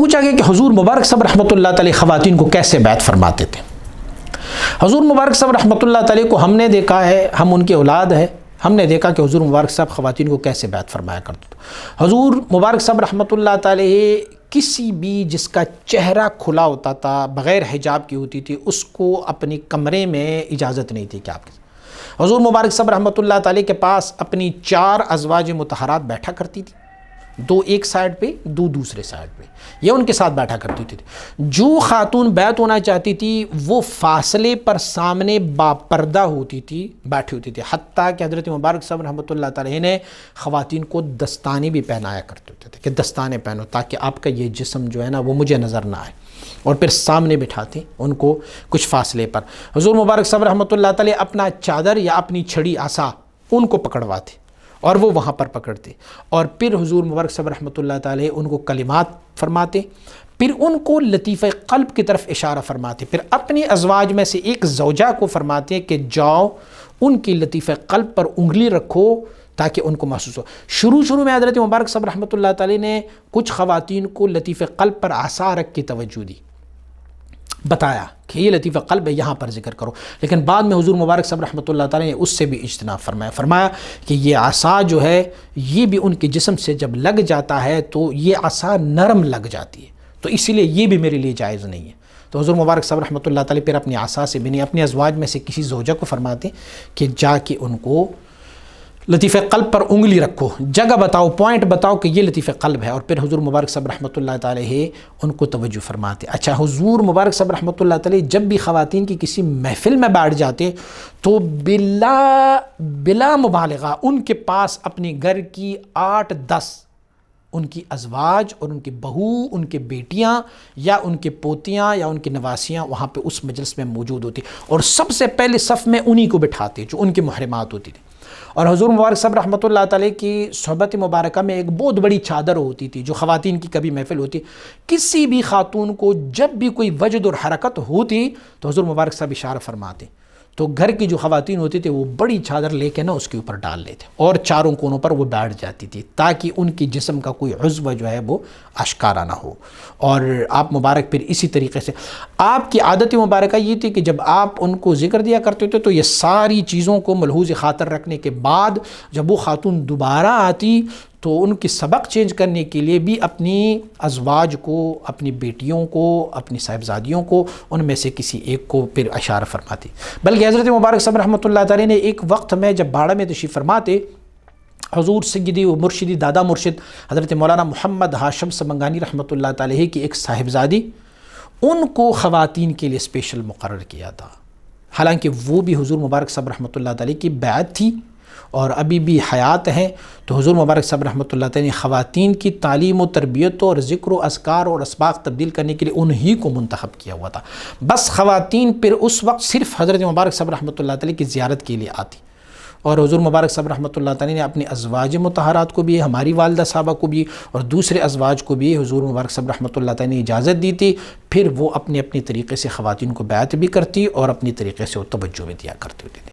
پوچھا گیا کہ حضور مبارک صاحب رحمۃ اللہ تعالی خواتین کو کیسے بیعت فرماتے تھے؟ حضور مبارک صاحب رحمۃ اللہ تعالی کو ہم نے دیکھا ہے، ہم ان کے اولاد ہیں، ہم نے دیکھا کہ حضور مبارک صاحب خواتین کو کیسے بیعت فرمایا کرتے تھے۔ حضور مبارک صاحب رحمۃ اللہ تعالی کسی بھی جس کا چہرہ کھلا ہوتا تھا، بغیر حجاب کی ہوتی تھی، اس کو اپنی کمرے میں اجازت نہیں تھی کہ آپ کے حضور مبارک صاحب رحمۃ اللہ تعالی کے پاس اپنی 4 ازواج مطہرات بیٹھا کرتی تھی، 2 ایک سائڈ پہ، 2 دوسرے سائڈ پہ، یہ ان کے ساتھ بیٹھا کرتی تھی۔ جو خاتون بیعت ہونا چاہتی تھی وہ فاصلے پر سامنے باپردہ ہوتی تھی، بیٹھی ہوتی تھی، حتیٰ کہ حضرت مبارک صاحب رحمۃ اللہ تعالی نے خواتین کو دستانے بھی پہنایا کرتے ہوتے تھے کہ دستانے پہنو تاکہ آپ کا یہ جسم جو ہے نا وہ مجھے نظر نہ آئے، اور پھر سامنے بٹھاتے ان کو کچھ فاصلے پر۔ حضور مبارک صاحب رحمۃ اللہ تعالی اپنا چادر یا اپنی چھڑی عصا ان کو پکڑواتے اور وہ وہاں پر پکڑتے، اور پھر حضور مبارک صاحب رحمۃ اللہ تعالی ان کو کلمات فرماتے، پھر ان کو لطیفہ قلب کی طرف اشارہ فرماتے، پھر اپنی ازواج میں سے ایک زوجہ کو فرماتے کہ جاؤ ان کی لطیفہ قلب پر انگلی رکھو تاکہ ان کو محسوس ہو۔ شروع میں حضرت مبارک صاحب رحمۃ اللہ تعالی نے کچھ خواتین کو لطیفہ قلب پر عصا رکھ کے توجہ دی، بتایا کہ یہ لطیفہ قلب ہے، یہاں پر ذکر کرو، لیکن بعد میں حضور مبارک صاحب رحمۃ اللہ تعالی نے اس سے بھی اجتناب فرمایا کہ یہ عصا جو ہے یہ بھی ان کے جسم سے جب لگ جاتا ہے تو یہ عصا نرم لگ جاتی ہے، تو اسی لیے یہ بھی میرے لیے جائز نہیں ہے۔ تو حضور مبارک صاحب رحمۃ اللہ تعالی پھر اپنی عصا سے بھی نہیں، اپنی ازواج میں سے کسی زوجہ کو فرماتے کہ جا کے ان کو لطیفہ قلب پر انگلی رکھو، جگہ بتاؤ، پوائنٹ بتاؤ کہ یہ لطیفہ قلب ہے، اور پھر حضور مبارک صاحب رحمۃ اللہ تعالی ان کو توجہ فرماتے۔ اچھا، حضور مبارک صاحب رحمۃ اللہ تعالی جب بھی خواتین کی کسی محفل میں بیٹھ جاتے تو بلا مبالغہ ان کے پاس اپنے گھر کی 8-10 ان کی ازواج اور ان کی بہو، ان کے بیٹیاں یا ان کے پوتیاں یا ان کی نواسیاں وہاں پہ اس مجلس میں موجود ہوتی، اور سب سے پہلے صف میں انہی کو بٹھاتے جو ان کی محرمات ہوتی تھی۔ اور حضور مبارک صاحب رحمۃ اللہ تعالی کی صحبت مبارکہ میں ایک بہت بڑی چادر ہوتی تھی، جو خواتین کی کبھی محفل ہوتی، کسی بھی خاتون کو جب بھی کوئی وجد اور حرکت ہوتی تو حضور مبارک صاحب اشارہ فرماتے، تو گھر کی جو خواتین ہوتی تھی وہ بڑی چادر لے کے نا اس کے اوپر ڈال لیتے اور چاروں کونوں پر وہ بیٹھ جاتی تھی تاکہ ان کی جسم کا کوئی عضو جو ہے وہ آشکارا نہ ہو۔ اور آپ مبارک پھر اسی طریقے سے آپ کی عادت مبارکہ یہ تھی کہ جب آپ ان کو ذکر دیا کرتے تھے تو یہ ساری چیزوں کو ملحوظ خاطر رکھنے کے بعد جب وہ خاتون دوبارہ آتی تو ان کی سبق چینج کرنے کے لیے بھی اپنی ازواج کو، اپنی بیٹیوں کو، اپنی صاحبزادیوں کو ان میں سے کسی ایک کو پھر اشارہ فرماتی۔ بلکہ حضرت مبارک صاحب رحمۃ اللہ تعالی نے ایک وقت میں جب باڑہ میں تشریف فرماتے، حضور سیدی و مرشدی دادا مرشد حضرت مولانا محمد ہاشم سمنگانی رحمۃ اللہ تعالی کی ایک صاحبزادی، ان کو خواتین کے لیے اسپیشل مقرر کیا تھا، حالانکہ وہ بھی حضور مبارک صاحب رحمۃ اللہ تعالی کی بیعت تھی اور ابھی بھی حیات ہیں، تو حضور مبارک صاحب رحمۃ اللہ تعالی نے خواتین کی تعلیم و تربیت اور ذکر و اذکار اور اسباق تبدیل کرنے کے لیے انہی کو منتخب کیا ہوا تھا۔ بس خواتین پھر اس وقت صرف حضرت مبارک صاحب رحمۃ اللہ تعالی کی زیارت کے لیے آتی، اور حضور مبارک صاحب رحمۃ اللہ تعالی نے اپنی ازواج مطہرات کو بھی، ہماری والدہ صاحبہ کو بھی اور دوسرے ازواج کو بھی حضور مبارک صاحب رحمۃ اللہ تعالی نے اجازت دی تھی، پھر وہ اپنے طریقے سے خواتین کو بیعت بھی کرتی اور اپنی طریقے سے وہ توجہ بھی دیا کرتی ہوتی تھی۔